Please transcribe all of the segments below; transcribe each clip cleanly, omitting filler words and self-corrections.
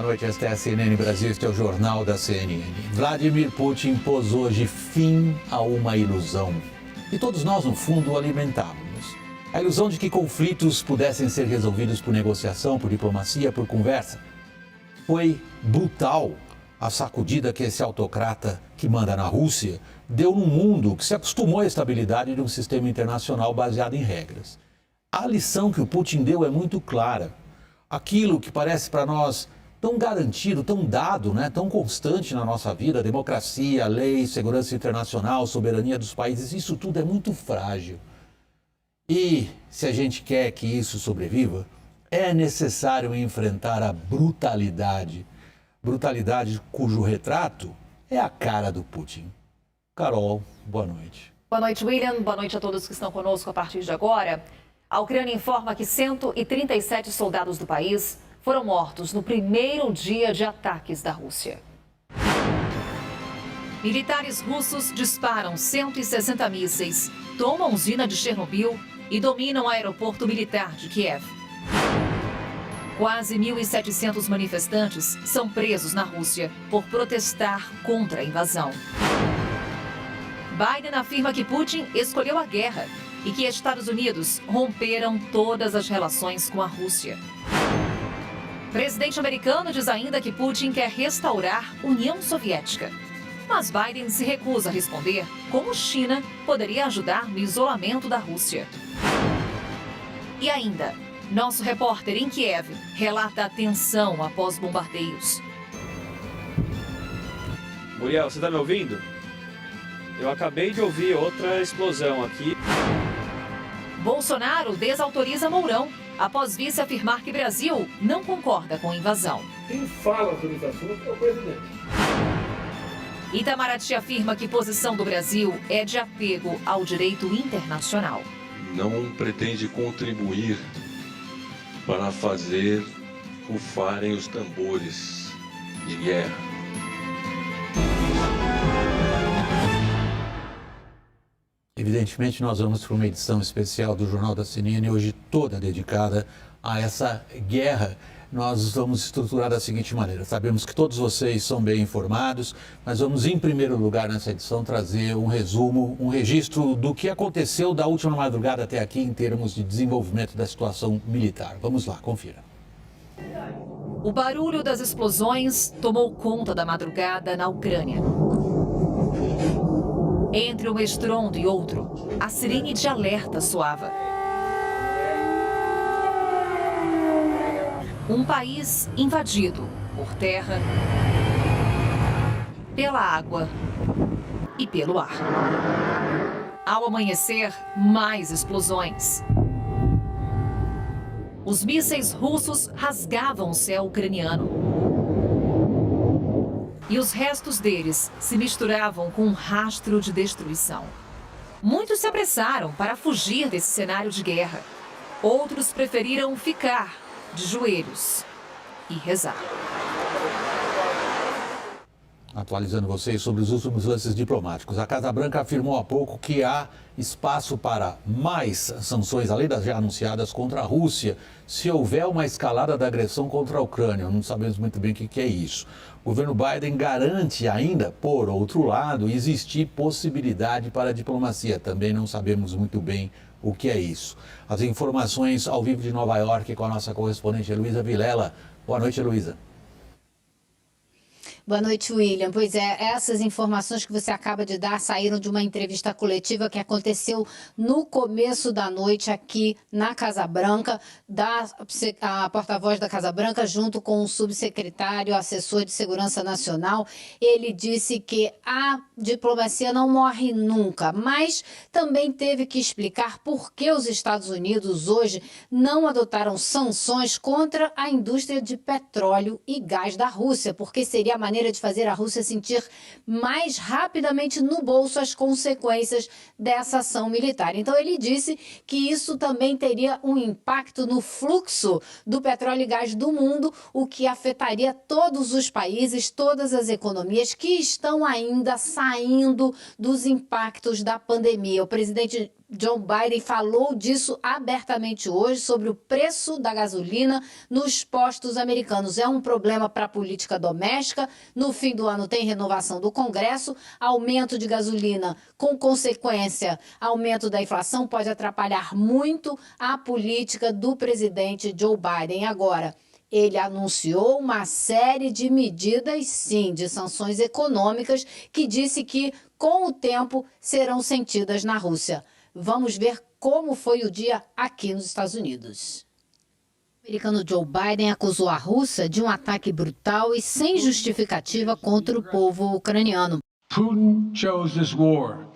Boa noite, esta é a CNN Brasil, este é o Jornal da CNN. Vladimir Putin pôs hoje fim a uma ilusão. E todos nós, no fundo, alimentávamos. A ilusão de que conflitos pudessem ser resolvidos por negociação, por diplomacia, por conversa. Foi brutal a sacudida que esse autocrata que manda na Rússia deu num mundo que se acostumou à estabilidade de um sistema internacional baseado em regras. A lição que o Putin deu é muito clara. Aquilo que parece para nós tão garantido, tão dado, tão constante na nossa vida, democracia, lei, segurança internacional, soberania dos países, isso tudo é muito frágil. E se a gente quer que isso sobreviva, é necessário enfrentar a brutalidade. Brutalidade cujo retrato é a cara do Putin. Carol, boa noite. Boa noite, William. Boa noite a todos que estão conosco a partir de agora. A Ucrânia informa que 137 soldados do país foram mortos no primeiro dia de ataques da Rússia. Militares russos disparam 160 mísseis, tomam a usina de Chernobyl e dominam o aeroporto militar de Kiev. Quase 1.700 manifestantes são presos na Rússia por protestar contra a invasão. Biden afirma que Putin escolheu a guerra e que Estados Unidos romperam todas as relações com a Rússia. O presidente americano diz ainda que Putin quer restaurar a União Soviética. Mas Biden se recusa a responder como China poderia ajudar no isolamento da Rússia. E ainda, nosso repórter em Kiev relata a tensão após bombardeios. Muriel, você está me ouvindo? Eu acabei de ouvir outra explosão aqui. Bolsonaro desautoriza Mourão após vice afirmar que Brasil não concorda com a invasão. Quem fala sobre esse assunto é o presidente. Itamaraty afirma que posição do Brasil é de apego ao direito internacional. Não pretende contribuir para fazer rufarem os tambores de guerra. Evidentemente, nós vamos para uma edição especial do Jornal da CNN, hoje toda dedicada a essa guerra. Nós vamos estruturar da seguinte maneira: sabemos que todos vocês são bem informados, mas vamos, em primeiro lugar, nessa edição, trazer um resumo, um registro do que aconteceu da última madrugada até aqui em termos de desenvolvimento da situação militar. Vamos lá, confira. O barulho das explosões tomou conta da madrugada na Ucrânia. Entre um estrondo e outro, a sirene de alerta soava. Um país invadido por terra, pela água e pelo ar. Ao amanhecer, mais explosões. Os mísseis russos rasgavam o céu ucraniano. E os restos deles se misturavam com um rastro de destruição. Muitos se apressaram para fugir desse cenário de guerra. Outros preferiram ficar de joelhos e rezar. Atualizando vocês sobre os últimos lances diplomáticos. A Casa Branca afirmou há pouco que há espaço para mais sanções, além das já anunciadas, contra a Rússia, se houver uma escalada da agressão contra a Ucrânia. Não sabemos muito bem o que é isso. O governo Biden garante ainda, por outro lado, existir possibilidade para a diplomacia. Também não sabemos muito bem o que é isso. As informações ao vivo de Nova York com a nossa correspondente Heloísa Vilela. Boa noite, Heloísa. Boa noite, William. Pois é, essas informações que você acaba de dar saíram de uma entrevista coletiva que aconteceu no começo da noite aqui na Casa Branca, a porta-voz da Casa Branca, junto com o subsecretário, assessor de Segurança Nacional. Ele disse que a diplomacia não morre nunca, mas também teve que explicar por que os Estados Unidos hoje não adotaram sanções contra a indústria de petróleo e gás da Rússia, porque seria a maneira de fazer a Rússia sentir mais rapidamente no bolso as consequências dessa ação militar. Então ele disse que isso também teria um impacto no fluxo do petróleo e gás do mundo, o que afetaria todos os países, todas as economias que estão ainda saindo dos impactos da pandemia. O presidente Joe Biden falou disso abertamente hoje sobre o preço da gasolina nos postos americanos. É um problema para a política doméstica. No fim do ano tem renovação do Congresso, aumento de gasolina com consequência, aumento da inflação pode atrapalhar muito a política do presidente Joe Biden. Agora, ele anunciou uma série de medidas, sim, de sanções econômicas, que disse que, com o tempo, serão sentidas na Rússia. Vamos ver como foi o dia aqui nos Estados Unidos. O americano Joe Biden acusou a Rússia de um ataque brutal e sem justificativa contra o povo ucraniano. Putin chose this war,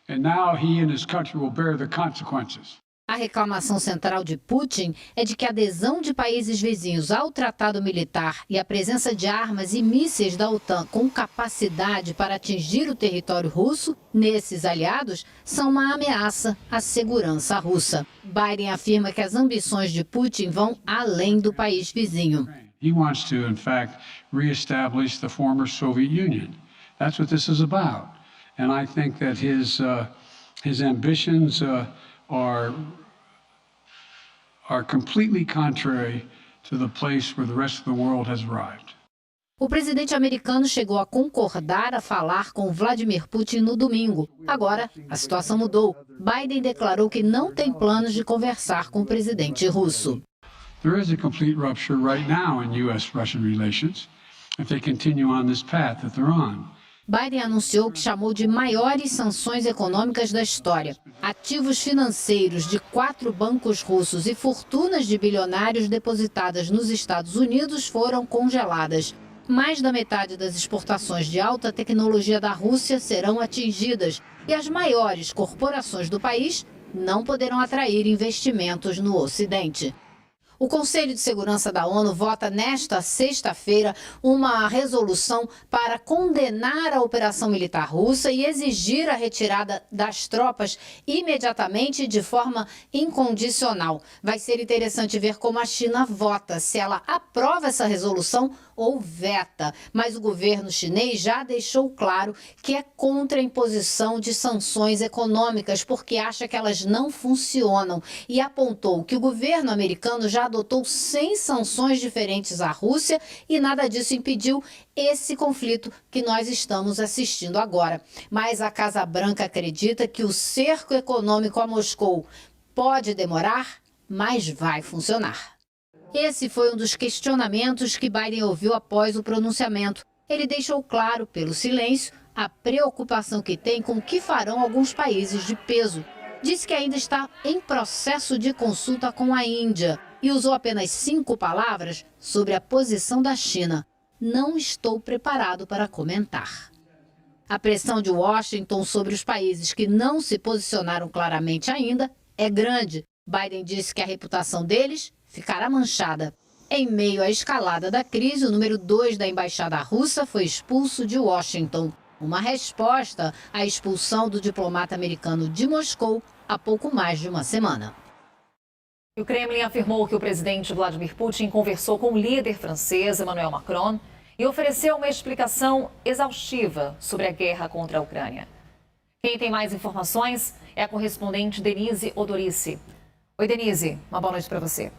and now he and his country will bear the consequences. A reclamação central de Putin é de que a adesão de países vizinhos ao tratado militar e a presença de armas e mísseis da OTAN com capacidade para atingir o território russo nesses aliados são uma ameaça à segurança russa. Biden afirma que as ambições de Putin vão além do país vizinho. He wants to, in fact, reestablish the former Soviet Union. That's what this is about. And I think that his ambitions are completely contrary to the place where the rest of the world has arrived. O presidente americano chegou a concordar a falar com Vladimir Putin no domingo. Agora, a situação mudou. Biden declarou que não tem planos de conversar com o presidente russo. There is a complete rupture right now in U.S.-Russian relations if they continue on this path that they're on. Biden anunciou que chamou de maiores sanções econômicas da história. Ativos financeiros de 4 bancos russos e fortunas de bilionários depositadas nos Estados Unidos foram congeladas. Mais da metade das exportações de alta tecnologia da Rússia serão atingidas e as maiores corporações do país não poderão atrair investimentos no Ocidente. O Conselho de Segurança da ONU vota nesta sexta-feira uma resolução para condenar a operação militar russa e exigir a retirada das tropas imediatamente de forma incondicional. Vai ser interessante ver como a China vota, se ela aprova essa resolução ou veta. Mas o governo chinês já deixou claro que é contra a imposição de sanções econômicas, porque acha que elas não funcionam, e apontou que o governo americano já adotou 100 sanções diferentes à Rússia e nada disso impediu esse conflito que nós estamos assistindo agora. Mas a Casa Branca acredita que o cerco econômico a Moscou pode demorar, mas vai funcionar. Esse foi um dos questionamentos que Biden ouviu após o pronunciamento. Ele deixou claro, pelo silêncio, a preocupação que tem com o que farão alguns países de peso. Disse que ainda está em processo de consulta com a Índia e usou apenas 5 palavras sobre a posição da China. Não estou preparado para comentar. A pressão de Washington sobre os países que não se posicionaram claramente ainda é grande. Biden disse que a reputação deles ficará manchada. Em meio à escalada da crise, o número 2 da embaixada russa foi expulso de Washington. Uma resposta à expulsão do diplomata americano de Moscou há pouco mais de uma semana. O Kremlin afirmou que o presidente Vladimir Putin conversou com o líder francês Emmanuel Macron e ofereceu uma explicação exaustiva sobre a guerra contra a Ucrânia. Quem tem mais informações é a correspondente Denise Odorici. Oi, Denise, uma boa noite para você.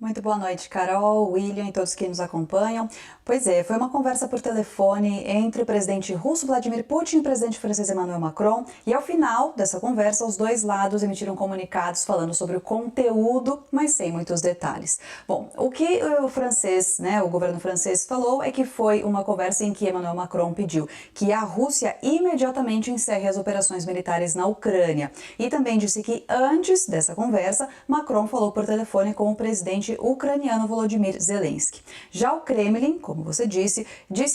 Muito boa noite, Carol, William e todos que nos acompanham. Pois é, foi uma conversa por telefone entre o presidente russo Vladimir Putin e o presidente francês Emmanuel Macron. E ao final dessa conversa, os dois lados emitiram comunicados falando sobre o conteúdo, mas sem muitos detalhes. Bom, o que o governo francês falou é que foi uma conversa em que Emmanuel Macron pediu que a Rússia imediatamente encerre as operações militares na Ucrânia. E também disse que antes dessa conversa, Macron falou por telefone com o presidente ucraniano Volodymyr Zelensky. Já o Kremlin, como você disse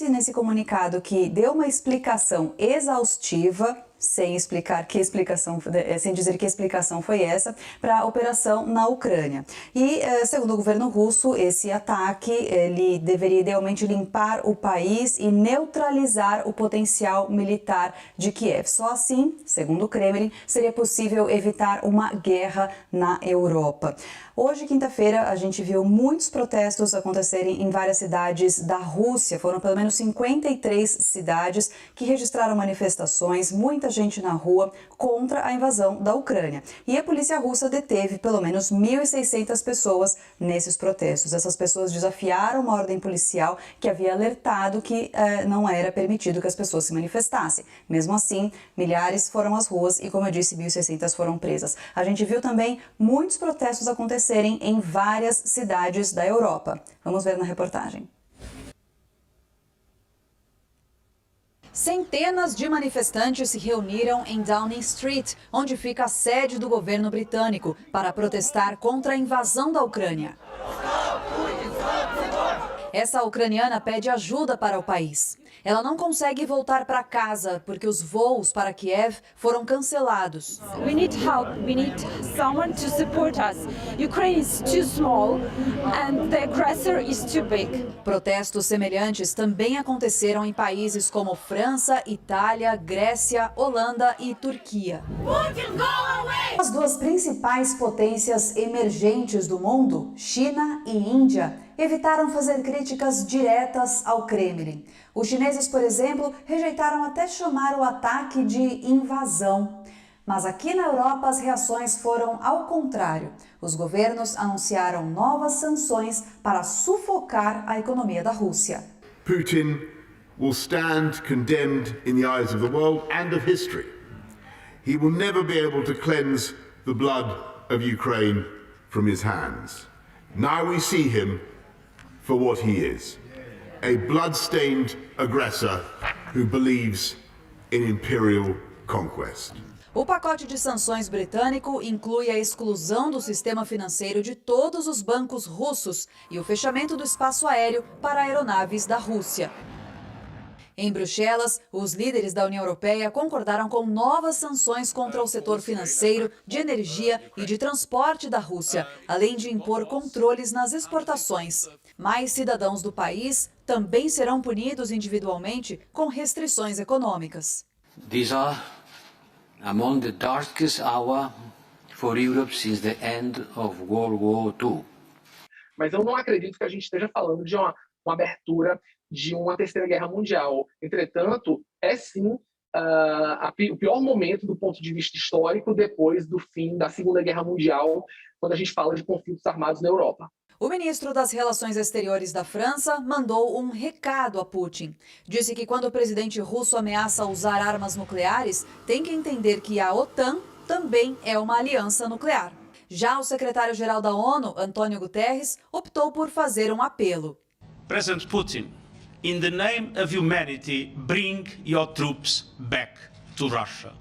nesse comunicado que deu uma explicação exaustiva, sem dizer que explicação foi essa, para a operação na Ucrânia. E, segundo o governo russo, esse ataque ele deveria idealmente limpar o país e neutralizar o potencial militar de Kiev. Só assim, segundo o Kremlin, seria possível evitar uma guerra na Europa. Hoje, quinta-feira, a gente viu muitos protestos acontecerem em várias cidades da Rússia. Foram pelo menos 53 cidades que registraram manifestações, muita gente na rua contra a invasão da Ucrânia. E a polícia russa deteve pelo menos 1.600 pessoas nesses protestos. Essas pessoas desafiaram uma ordem policial que havia alertado que não era permitido que as pessoas se manifestassem. Mesmo assim, milhares foram às ruas e, como eu disse, 1.600 foram presas. A gente viu também muitos protestos acontecerem em várias cidades da Europa. Vamos ver na reportagem. Centenas de manifestantes se reuniram em Downing Street, onde fica a sede do governo britânico, para protestar contra a invasão da Ucrânia. Essa ucraniana pede ajuda para o país. Ela não consegue voltar para casa porque os voos para Kiev foram cancelados. We need help. We need someone to support us. Ukraine is too small and the aggressor is too big. Protestos semelhantes também aconteceram em países como França, Itália, Grécia, Holanda e Turquia. As duas principais potências emergentes do mundo, China e Índia, evitaram fazer críticas diretas ao Kremlin. Os chineses, por exemplo, rejeitaram até chamar o ataque de invasão. Mas aqui na Europa as reações foram ao contrário. Os governos anunciaram novas sanções para sufocar a economia da Rússia. Putin will stand condemned in the eyes of the world and of history. He will never be able to cleanse the blood of Ukraine from his hands. Now we see him for what he is, a blood-stained aggressor who believes in imperial conquest. O pacote de sanções britânico inclui a exclusão do sistema financeiro de todos os bancos russos e o fechamento do espaço aéreo para aeronaves da Rússia. Em Bruxelas, os líderes da União Europeia concordaram com novas sanções contra o setor financeiro, de energia e de transporte da Rússia, além de impor controles nas exportações. Mais cidadãos do país também serão punidos individualmente com restrições econômicas. These are among the darkest hours for Europe since the end of World War II. Mas eu não acredito que a gente esteja falando de uma abertura de uma terceira guerra mundial. Entretanto, é sim o pior momento do ponto de vista histórico depois do fim da Segunda Guerra Mundial, quando a gente fala de conflitos armados na Europa. O ministro das Relações Exteriores da França mandou um recado a Putin. Disse que quando o presidente russo ameaça usar armas nucleares, tem que entender que a OTAN também é uma aliança nuclear. Já o secretário-geral da ONU, Antônio Guterres, optou por fazer um apelo. President Putin, in the name of humanity, bring your troops back to Russia.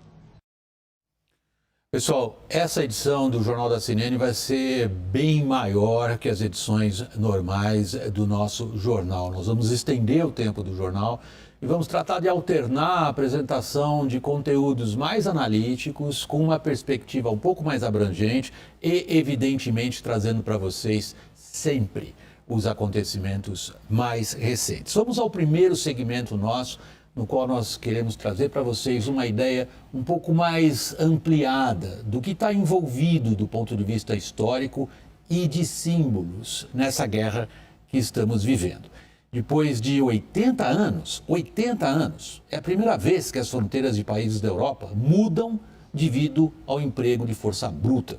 Pessoal, essa edição do Jornal da CNN vai ser bem maior que as edições normais do nosso jornal. Nós vamos estender o tempo do jornal e vamos tratar de alternar a apresentação de conteúdos mais analíticos, com uma perspectiva um pouco mais abrangente e, evidentemente, trazendo para vocês sempre os acontecimentos mais recentes. Vamos ao primeiro segmento nosso, no qual nós queremos trazer para vocês uma ideia um pouco mais ampliada do que está envolvido do ponto de vista histórico e de símbolos nessa guerra que estamos vivendo. Depois de 80 anos, é a primeira vez que as fronteiras de países da Europa mudam devido ao emprego de força bruta.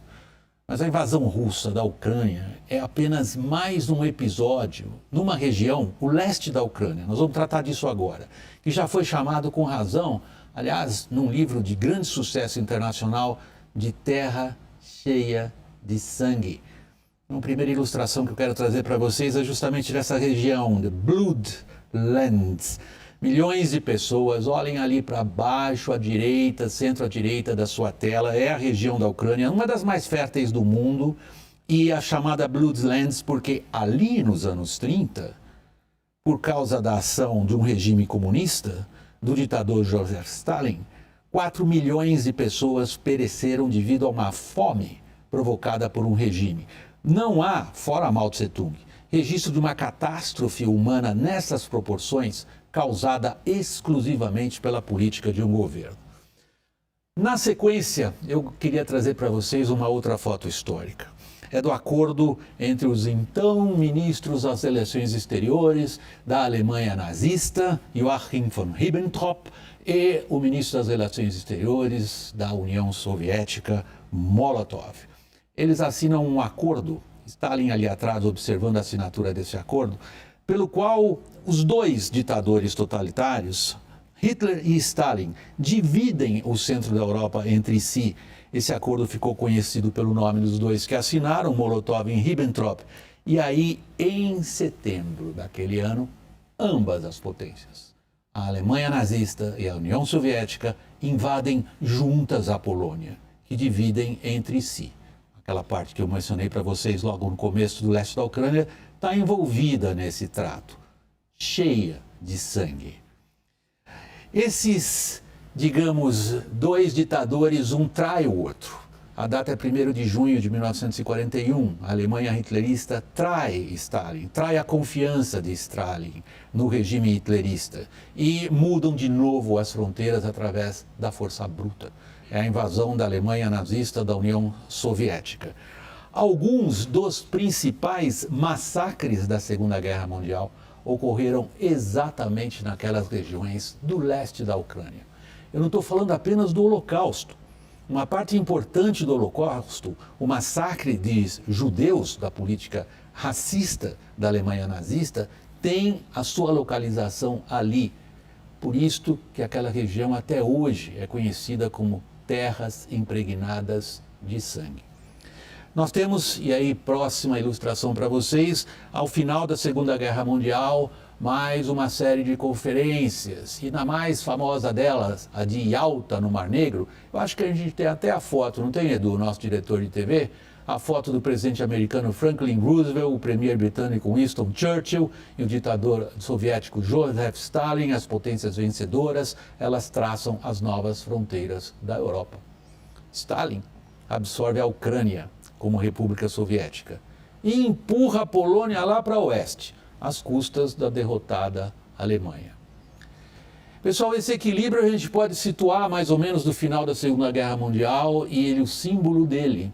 Mas a invasão russa da Ucrânia é apenas mais um episódio numa região, o leste da Ucrânia. Nós vamos tratar disso agora, que já foi chamado com razão, aliás, num livro de grande sucesso internacional, de Terra Cheia de Sangue. Uma primeira ilustração que eu quero trazer para vocês é justamente dessa região, the Bloodlands. Milhões de pessoas, olhem ali para baixo, à direita, centro à direita da sua tela, é a região da Ucrânia, uma das mais férteis do mundo, e a chamada Bloodlands porque ali nos anos 30, por causa da ação de um regime comunista, do ditador Joseph Stalin, 4 milhões de pessoas pereceram devido a uma fome provocada por um regime. Não há, fora Mao Tse-tung, registro de uma catástrofe humana nessas proporções causada exclusivamente pela política de um governo. Na sequência, eu queria trazer para vocês uma outra foto histórica. é do acordo entre os então ministros das relações exteriores da Alemanha nazista, Joachim von Ribbentrop, e o ministro das relações exteriores da União Soviética, Molotov. Eles assinam um acordo, Stalin ali atrás observando a assinatura desse acordo, pelo qual os dois ditadores totalitários, Hitler e Stalin, dividem o centro da Europa entre si. Esse acordo ficou conhecido pelo nome dos dois que assinaram, Molotov e Ribbentrop. E aí, em setembro daquele ano, ambas as potências, a Alemanha nazista e a União Soviética, invadem juntas a Polônia, que dividem entre si. Aquela parte que eu mencionei para vocês logo no começo do leste da Ucrânia está envolvida nesse trato, cheia de sangue. Esses, digamos, dois ditadores, um trai o outro. A data é 1º de junho de 1941. A Alemanha hitlerista trai Stalin, trai a confiança de Stalin no regime hitlerista e mudam de novo as fronteiras através da força bruta. É a invasão da Alemanha nazista da União Soviética. Alguns dos principais massacres da Segunda Guerra Mundial ocorreram exatamente naquelas regiões do leste da Ucrânia. Eu não estou falando apenas do Holocausto. Uma parte importante do Holocausto, o massacre de judeus da política racista da Alemanha nazista, tem a sua localização ali. Por isto que aquela região até hoje é conhecida como terras impregnadas de sangue. Nós temos, e aí próxima ilustração para vocês, ao final da Segunda Guerra Mundial, mais uma série de conferências, e na mais famosa delas, a de Yalta, no Mar Negro, eu acho que a gente tem até a foto, não tem, Edu, nosso diretor de TV? A foto do presidente americano Franklin Roosevelt, o premier britânico Winston Churchill e o ditador soviético Joseph Stalin, as potências vencedoras, elas traçam as novas fronteiras da Europa. Stalin absorve a Ucrânia como República Soviética e empurra a Polônia lá para o oeste, às custas da derrotada Alemanha. Pessoal, esse equilíbrio a gente pode situar mais ou menos do final da Segunda Guerra Mundial e o símbolo dele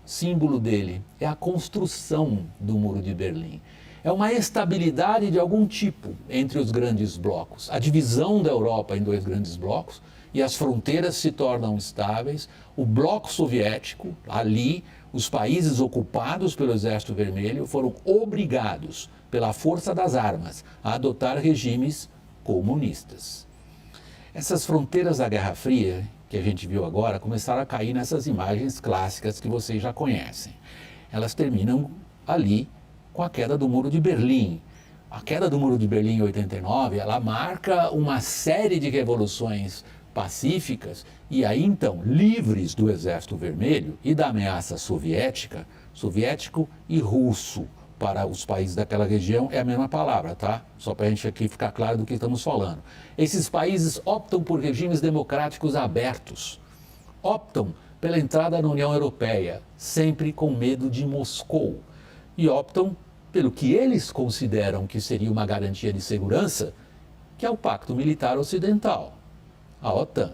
é a construção do Muro de Berlim. É uma estabilidade de algum tipo entre os grandes blocos. A divisão da Europa em dois grandes blocos e as fronteiras se tornam estáveis. O bloco soviético, ali, os países ocupados pelo Exército Vermelho foram obrigados pela força das armas, a adotar regimes comunistas. Essas fronteiras da Guerra Fria, que a gente viu agora, começaram a cair nessas imagens clássicas que vocês já conhecem. Elas terminam ali com a queda do Muro de Berlim. A queda do Muro de Berlim em 89, ela marca uma série de revoluções pacíficas e aí então, livres do Exército Vermelho e da ameaça soviética, soviético e russo. Para os países daquela região é a mesma palavra, tá? Só para a gente aqui ficar claro do que estamos falando. Esses países optam por regimes democráticos abertos, optam pela entrada na União Europeia, sempre com medo de Moscou, e optam pelo que eles consideram que seria uma garantia de segurança, que é o Pacto Militar Ocidental, a OTAN.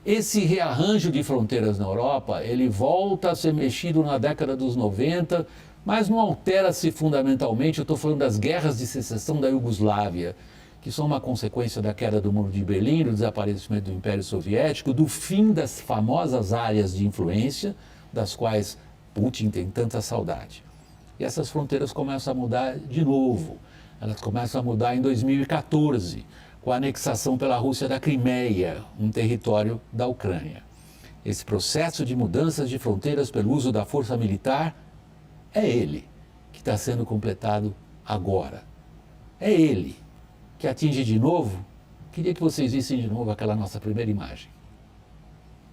Esse rearranjo de fronteiras na Europa, ele volta a ser mexido na década dos 90, mas não altera-se fundamentalmente. Eu estou falando das guerras de secessão da Iugoslávia, que são uma consequência da queda do Muro de Berlim, do desaparecimento do Império Soviético, do fim das famosas áreas de influência, das quais Putin tem tanta saudade. E essas fronteiras começam a mudar de novo. Elas começam a mudar em 2014, com a anexação pela Rússia da Crimeia, um território da Ucrânia. Esse processo de mudanças de fronteiras pelo uso da força militar é ele que está sendo completado agora. É ele que atinge de novo. Queria que vocês vissem de novo aquela nossa primeira imagem.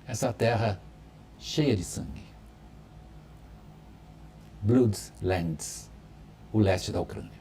Essa terra cheia de sangue. Bloodlands, o leste da Ucrânia.